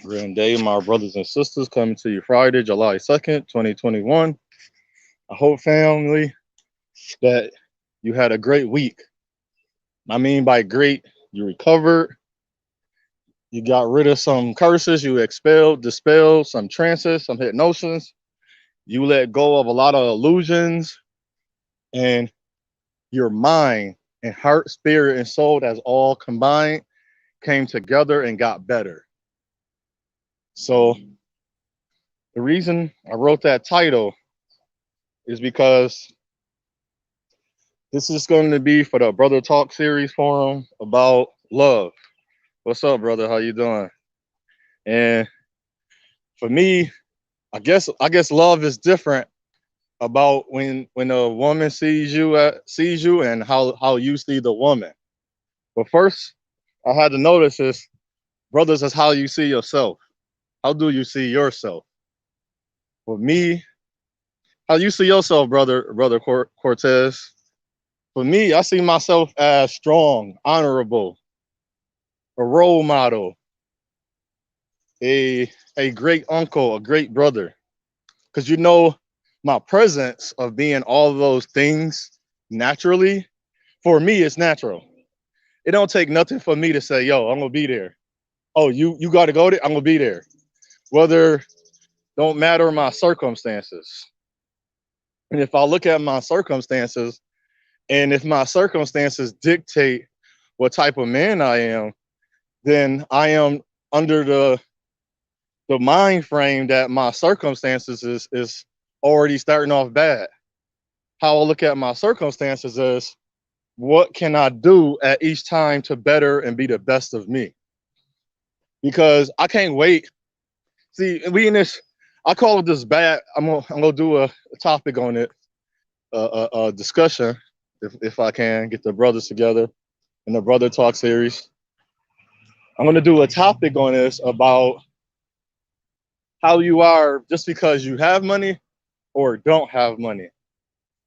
Grand day, my brothers and sisters, coming to you Friday, July 2nd, 2021. I hope, family, that you had a great week. I mean by great, you recovered, you got rid of some curses, you expelled, dispelled some trances, some hypnosis, you let go of a lot of illusions, and your mind and heart, spirit, and soul that's all combined came together and got better. So, the reason I wrote that title is because this is going to be for the Brother Talk series forum about love. What's up, brother? How you doing? And for me, I guess love is different about when a woman sees you and how you see the woman. But first, I had to notice this, brothers, is how you see yourself. How do you see yourself? For me, how you see yourself, Cortez? For me, I see myself as strong, honorable, a role model, a great uncle, a great brother. Because my presence of being all of those things naturally, for me, it's natural. It don't take nothing for me to say, yo, I'm gonna be there. Oh, you gotta go there, I'm gonna be there. Whether don't matter my circumstances. And if I look at my circumstances, and if my circumstances dictate what type of man I am, then I am under the mind frame that my circumstances is already starting off bad. How I look at my circumstances is what can I do at each time to better and be the best of me? Because I can't wait. See, we in this, I call it this bad. I'm gonna do a topic on it, a discussion, if I can get the brothers together in the Brother Talk series. I'm gonna do a topic on this about how you are just because you have money or don't have money.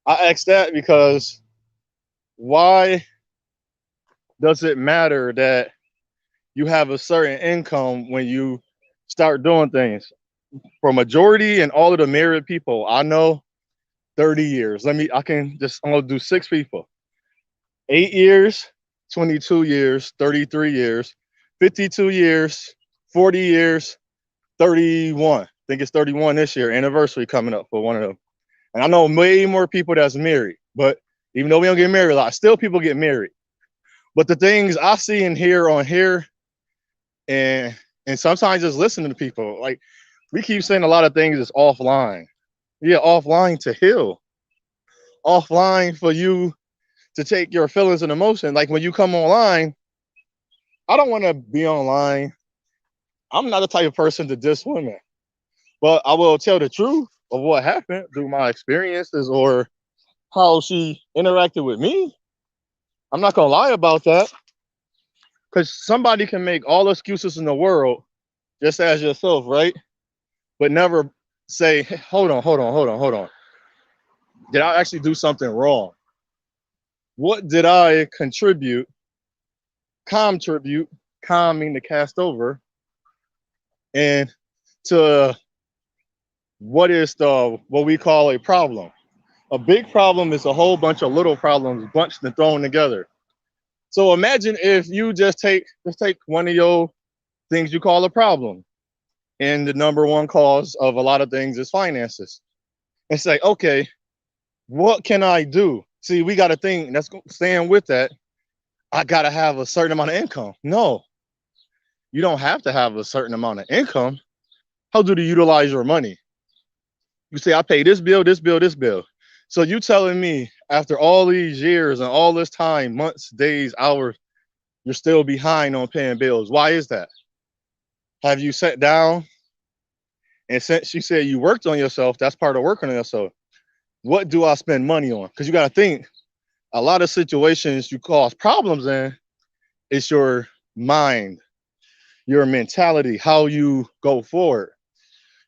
I ask that because why does it matter that you have a certain income when you start doing things? For majority and all of the married people I know, 30 years. I'm gonna do six people. 8 years, 22 years, 33 years, 52 years, 40 years, 31. I think it's 31 this year, anniversary coming up for one of them. And I know way more people that's married, but even though we don't get married a lot, still people get married. But the things I see and hear on here, and sometimes just listening to people, like we keep saying a lot of things is offline. Yeah, offline to heal, offline for you to take your feelings and emotion. Like when you come online, I don't want to be online. I'm not the type of person to diss women, but I will tell the truth of what happened through my experiences or how she interacted with me. I'm not gonna lie about that because somebody can make all excuses in the world, just as yourself, right? But never say, hey, hold on. Did I actually do something wrong? What did I contribute? Contribute, mean to cast over, and to what is what we call a problem. A big problem is a whole bunch of little problems bunched and thrown together. So imagine if you just take one of your things you call a problem, and the number one cause of a lot of things is finances. And say, okay, what can I do? See, we got to think that's staying with that. I got to have a certain amount of income. No, you don't have to have a certain amount of income. How do you utilize your money? You say, I pay this bill, this bill, this bill. So you telling me after all these years and all this time, months, days, hours, you're still behind on paying bills. Why is that? Have you sat down and since you said you worked on yourself, that's part of working on yourself. What do I spend money on? Because you got to think a lot of situations you cause problems in, it's your mind, your mentality, how you go forward.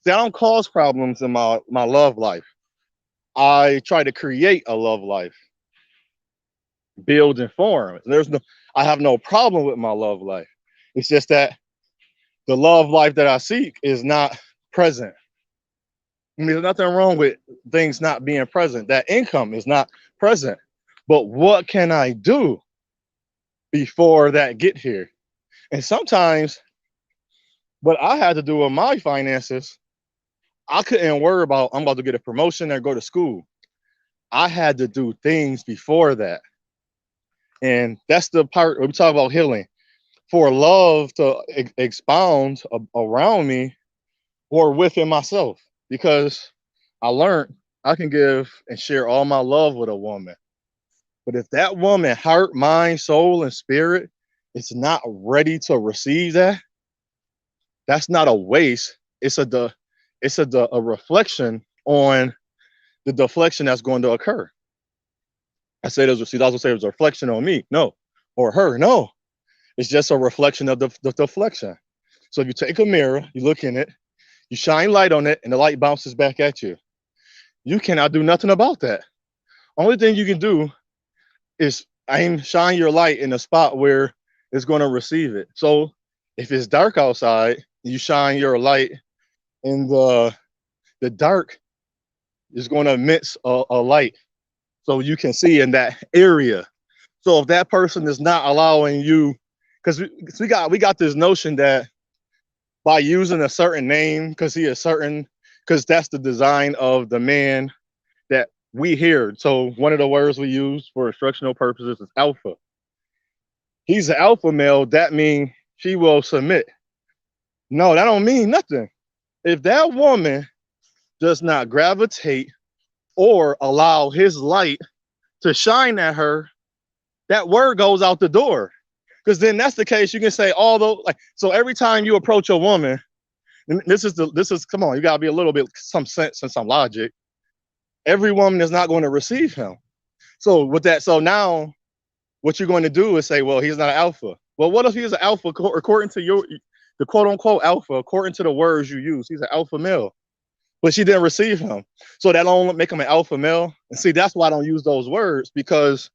See, I don't cause problems in my love life. I try to create a love life, build and form. I have no problem with my love life. It's just that The love life that I seek is not present. I mean, there's nothing wrong with things not being present. That income is not present. But what can I do before that get here? And sometimes what I had to do with my finances, I couldn't worry about I'm about to get a promotion or go to school. I had to do things before that. And that's the part we talk about healing. For love to expound around me or within myself, because I learned I can give and share all my love with a woman. But if that woman, heart, mind, soul, and spirit, is not ready to receive that, that's not a waste. It's a reflection on the deflection that's going to occur. I say there's she also say it was a reflection on me, no, or her, no. It's just a reflection of the deflection. So if you take a mirror, you look in it, you shine light on it, and the light bounces back at you. You cannot do nothing about that. Only thing you can do is shine your light in a spot where it's going to receive it. So if it's dark outside, you shine your light in the dark is going to emit a light so you can see in that area. So if that person is not allowing you, because we got this notion that by using a certain name, because that's the design of the man that we hear. So one of the words we use for instructional purposes is alpha. He's an alpha male. That means she will submit. No, that don't mean nothing. If that woman does not gravitate or allow his light to shine at her, that word goes out the door. Because then that's the case. You can say so every time you approach a woman, and this is come on, you gotta be a little bit some sense and some logic. Every woman is not going to receive him. So now what you're going to do is say, well, he's not an alpha. Well, what if he's an alpha according to the quote unquote alpha, according to the words you use? He's an alpha male. But she didn't receive him. So that don't make him an alpha male. And see, that's why I don't use those words, because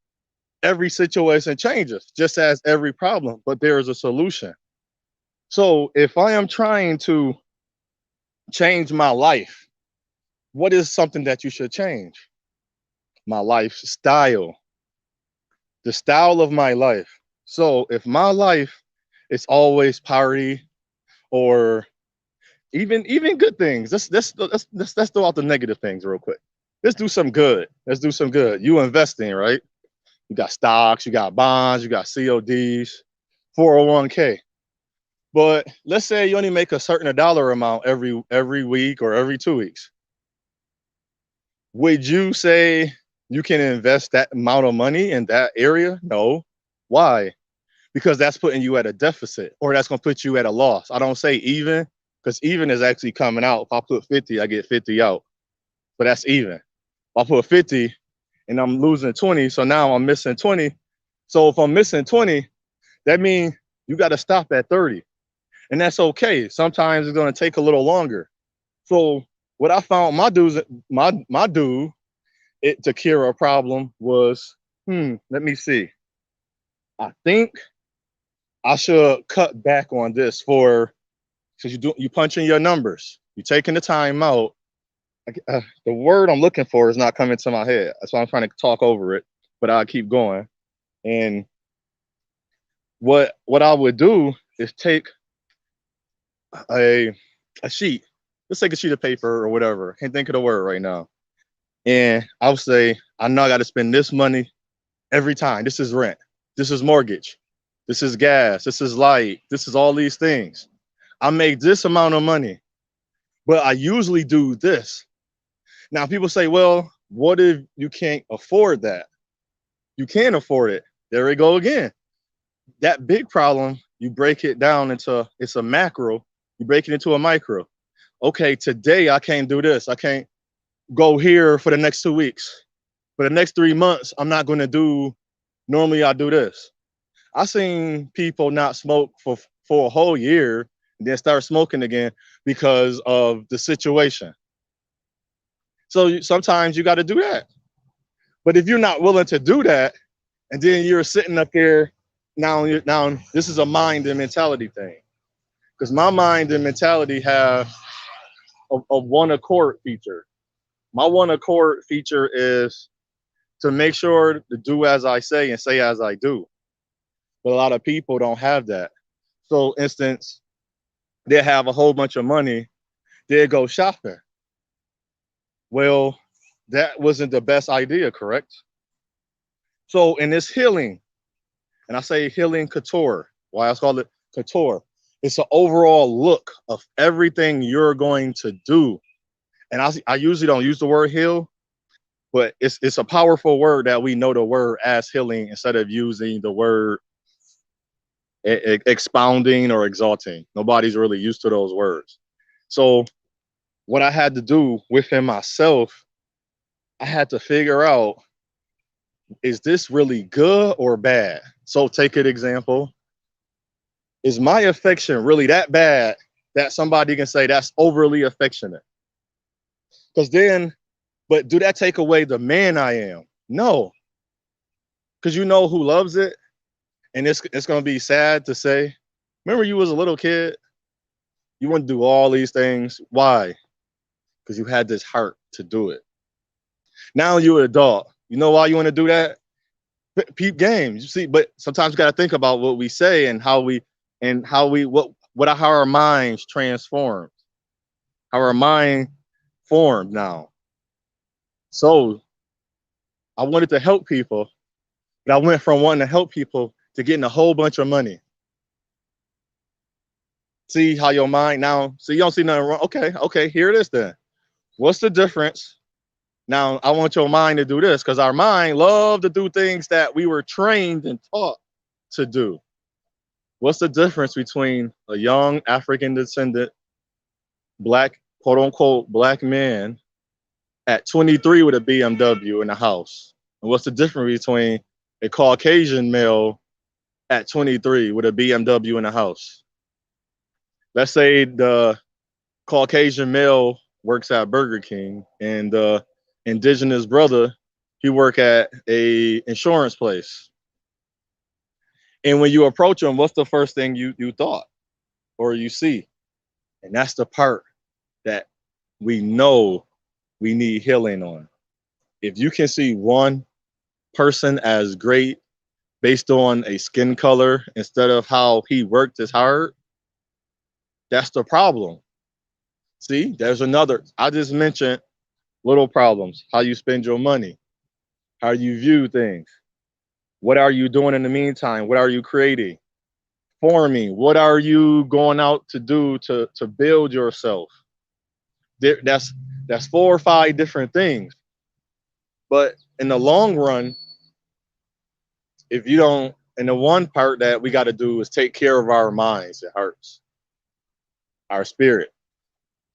every situation changes, just as every problem, but there is a solution. So if I am trying to change my life, what is something that you should change? My lifestyle, the style of my life. So if my life is always party or even good things, let's throw out the negative things real quick. Let's do some good. You investing, right? You got stocks, you got bonds, you got CODs, 401k. But let's say you only make a certain dollar amount every week or every 2 weeks. Would you say you can invest that amount of money in that area? No. Why? Because that's putting you at a deficit, or that's going to put you at a loss. I don't say even, because even is actually coming out. If I put 50, I get 50 out. But that's even. If I put 50 and I'm losing 20, so now I'm missing 20. So if I'm missing 20, that means you got to stop at 30. And that's okay. Sometimes it's going to take a little longer. So what I found my do to cure a problem was, let me see. I think I should cut back on this because you punching your numbers. You're taking the time out. The word I'm looking for is not coming to my head. That's why I'm trying to talk over it, but I'll keep going. And what I would do is take a sheet. Let's take a sheet of paper or whatever. Can't think of the word right now. And I'll say, I know I got to spend this money every time. This is rent. This is mortgage. This is gas. This is light. This is all these things. I make this amount of money, but I usually do this. Now people say, well, what if you can't afford that? You can't afford it. There we go again. That big problem, you break it down it's a macro. You break it into a micro. Okay, today I can't do this. I can't go here for the next 2 weeks. For the next 3 months, I'm not going to do, normally I do this. I seen people not smoke for a whole year and then start smoking again because of the situation. So sometimes you got to do that. But if you're not willing to do that, and then you're sitting up there, now this is a mind and mentality thing. because my mind and mentality have a one accord feature. My one accord feature is to make sure to do as I say and say as I do. But a lot of people don't have that. So, instance, they have a whole bunch of money, they go shopping. Well, that wasn't the best idea, correct? So, in this healing, and I say healing couture, why I call it couture, it's an overall look of everything you're going to do. And I usually don't use the word heal, but it's a powerful word that we know the word as healing instead of using the word expounding or exalting. Nobody's really used to those words. So what I had to do within myself, I had to figure out, is this really good or bad? So take an example. Is my affection really that bad that somebody can say that's overly affectionate? Because then, but do that take away the man I am? No. Because you know who loves it? And it's going to be sad to say, remember you was a little kid? You want to do all these things. Why? Because you had this heart to do it. Now you're an adult. You know why you want to do that? Peep games. You see, but sometimes you got to think about what we say and how our minds transformed, how our mind formed now. So I wanted to help people, but I went from wanting to help people to getting a whole bunch of money. See how your mind now, so you don't see nothing wrong. Okay, here it is then. What's the difference? Now I want your mind to do this because our mind love to do things that we were trained and taught to do. What's the difference between a young African descendant, black, quote unquote, black man at 23 with a BMW in a house? And what's the difference between a Caucasian male at 23 with a BMW in a house? Let's say the Caucasian male works at Burger King and the indigenous brother, he work at a insurance place. And when you approach him, what's the first thing you thought or you see? And that's the part that we know we need healing on. If you can see one person as great based on a skin color instead of how he worked his hard, that's the problem. See, there's another. I just mentioned little problems, how you spend your money, how you view things. What are you doing in the meantime? What are you creating? Forming. What are you going out to do to build yourself? That's 4 or 5 different things. But in the long run, if you don't, and the one part that we got to do is take care of our minds and hearts, our spirit,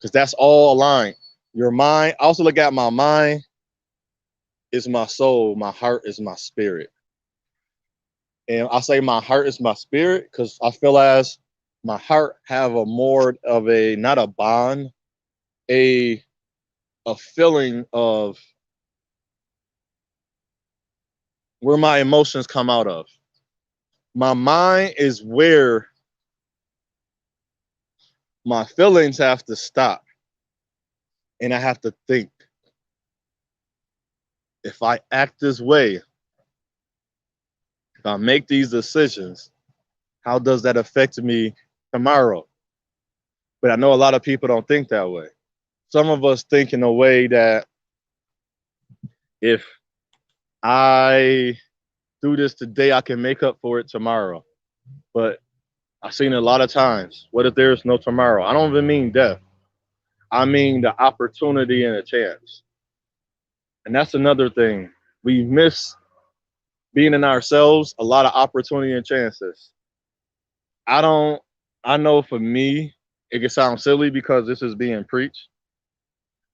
because that's all aligned. Your mind, I also look at my mind is my soul, my heart is my spirit. And I say my heart is my spirit because I feel as my heart have a more of a, not a bond, a feeling of where my emotions come out of. My mind is where my feelings have to stop. And I have to think, if I act this way, if I make these decisions, how does that affect me tomorrow? But I know a lot of people don't think that way. Some of us think in a way that if I do this today, I can make up for it tomorrow. But I've seen it a lot of times. What if there's no tomorrow? I don't even mean death. I mean the opportunity and a chance. And that's another thing. We miss being in ourselves, a lot of opportunity and chances. I know for me, it can sound silly because this is being preached.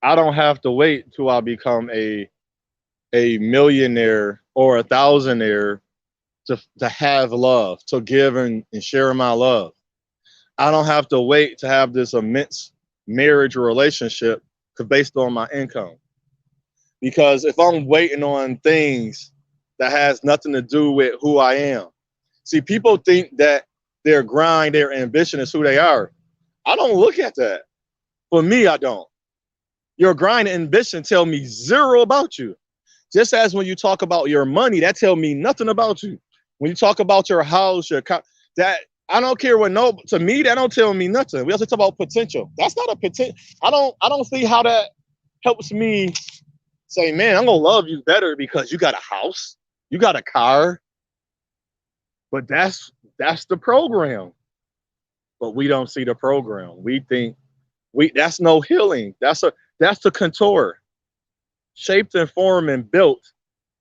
I don't have to wait till I become a millionaire or a thousandaire to have love, to give and share my love. I don't have to wait to have this immense marriage or relationship based on my income. Because if I'm waiting on things that has nothing to do with who I am. See, people think that their grind, their ambition is who they are. I don't look at that. For me, I don't. Your grind and ambition tell me zero about you. Just as when you talk about your money, that tell me nothing about you. When you talk about your house, that I don't care what no to me that don't tell me nothing. We also talk about potential. That's not a potential. I don't see how that helps me say, man, I'm gonna love you better because you got a house, you got a car. But that's the program. But we don't see the program. We think that's no healing. That's the contour, shaped and formed and built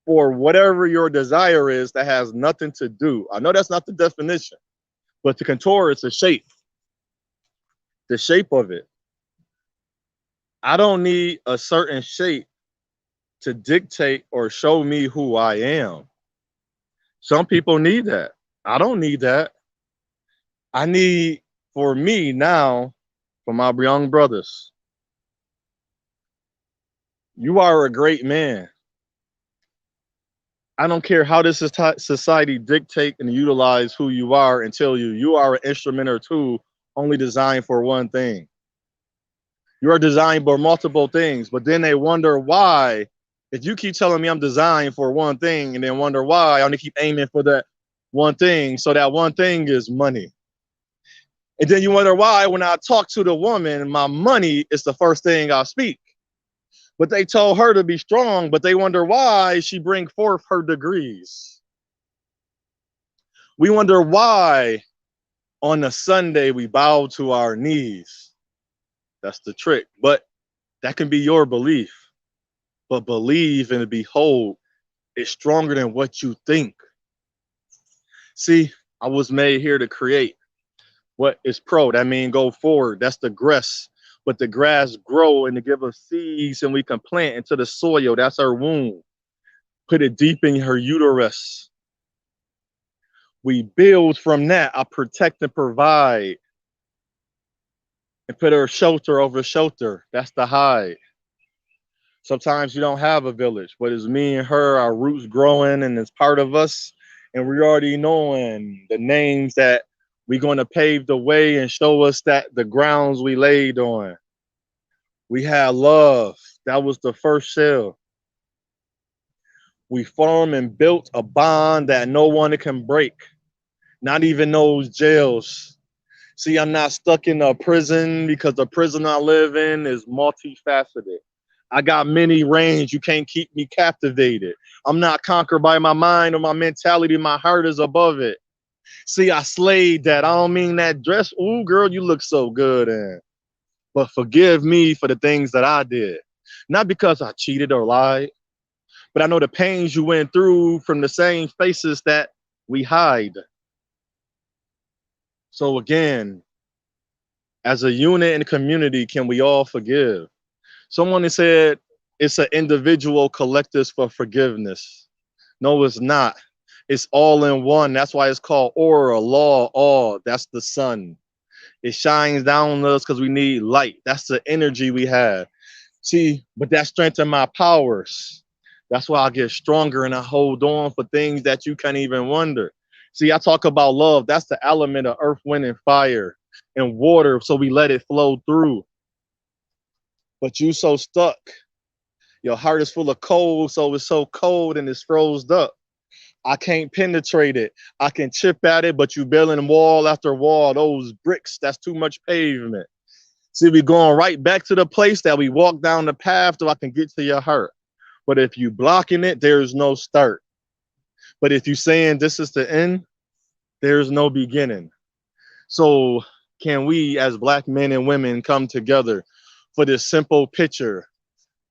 for whatever your desire is that has nothing to do. I know that's not the definition, but the contour is the shape of it. I don't need a certain shape to dictate or show me who I am. Some people need that. I don't need that. I need, for me now, for my young brothers, you are a great man. I don't care how this society dictate and utilize who you are and tell you are an instrument or two only designed for one thing. You are designed for multiple things, but then they wonder why. If you keep telling me I'm designed for one thing and then wonder why I only keep aiming for that one thing, so that one thing is money. And then you wonder why when I talk to the woman, my money is the first thing I speak. But they told her to be strong, but they wonder why she bring forth her degrees. We wonder why on a Sunday we bow to our knees. That's the trick. But that can be your belief. But believe and behold is stronger than what you think. See, I was made here to create. What is pro? That means go forward. That's the grass. But the grass grow and to give us seeds and we can plant into the soil. That's our womb. Put it deep in her uterus. We build from that. I protect and provide. And put her shelter over shelter. That's the hide. Sometimes you don't have a village, but it's me and her, our roots growing, and it's part of us. And we already knowing the names that we're going to pave the way and show us that the grounds we laid on. We had love. That was the first shell. We formed and built a bond that no one can break, not even those jails. See, I'm not stuck in a prison because the prison I live in is multifaceted. I got many range. You can't keep me captivated. I'm not conquered by my mind or my mentality. My heart is above it. See, I slayed that. I don't mean that dress. Ooh, girl, you look so good. But forgive me for the things that I did. Not because I cheated or lied, but I know the pains you went through from the same faces that we hide. So again, as a unit and community, can we all forgive? Someone has said it's an individual collective for forgiveness. No, it's not. It's all in one. That's why it's called aura, law, all. That's the sun. It shines down on us because we need light. That's the energy we have. See, but that strengthens my powers. That's why I get stronger and I hold on for things that you can't even wonder. See, I talk about love. That's the element of earth, wind, and fire and water. So we let it flow through. But you so stuck. Your heart is full of cold, so it's so cold and it's frozen up. I can't penetrate it. I can chip at it, but you building wall after wall. Those bricks, that's too much pavement. See, we going right back to the place that we walk down the path so I can get to your heart. But if you blocking it, there's no start. But if you saying this is the end, there's no beginning. So can we as Black men and women come together for this simple picture?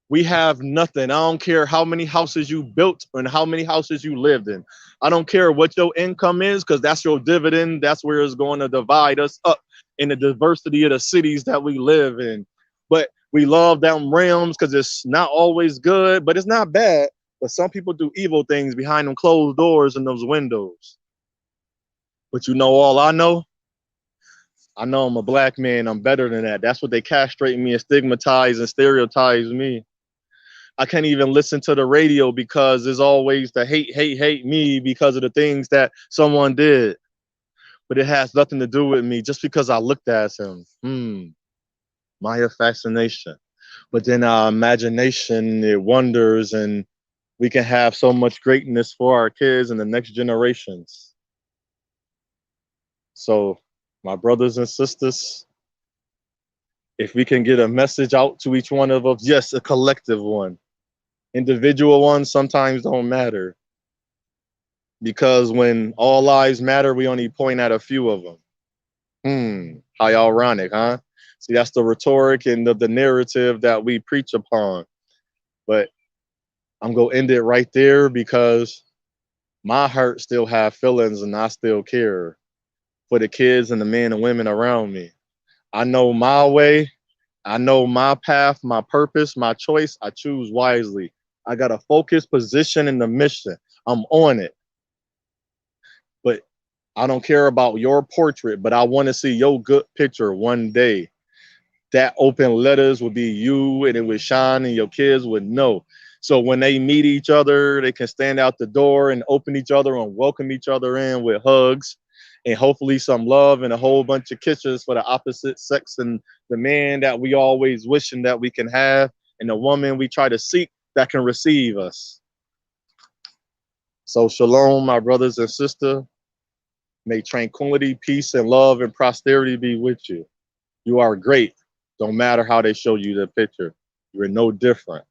We have nothing. I don't care how many houses you built and how many houses you lived in. I don't care what your income is, because that's your dividend. That's where it's going to divide us up in the diversity of the cities that we live in. But we love them realms because it's not always good, but it's not bad. But some people do evil things behind them closed doors and those windows. But you know, all I know I'm a Black man. I'm better than that. That's what they castrate me and stigmatize and stereotype me. I can't even listen to the radio because there's always the hate me because of the things that someone did. but it has nothing to do with me just because I looked at him. Maya fascination. But then our imagination, it wonders, and we can have so much greatness for our kids and the next generations. So, my brothers and sisters, if we can get a message out to each one of us, yes, a collective one. Individual ones sometimes don't matter because when all lives matter, we only point at a few of them. How ironic, huh? See, that's the rhetoric and the narrative that we preach upon. But I'm gonna end it right there because my heart still have feelings and I still care for the kids and the men and women around me. I know my way. I know my path, my purpose, my choice. I choose wisely. I got a focused position in the mission. I'm on it. But I don't care about your portrait, but I want to see your good picture one day. That open letters would be you and it would shine and your kids would know. So when they meet each other, they can stand out the door and open each other and welcome each other in with hugs and hopefully some love and a whole bunch of kisses for the opposite sex and the man that we always wishing that we can have and the woman we try to seek that can receive us. So shalom, my brothers and sisters. May tranquility, peace, and love and prosperity be with you. You are great. Don't matter how they show you the picture. You're no different.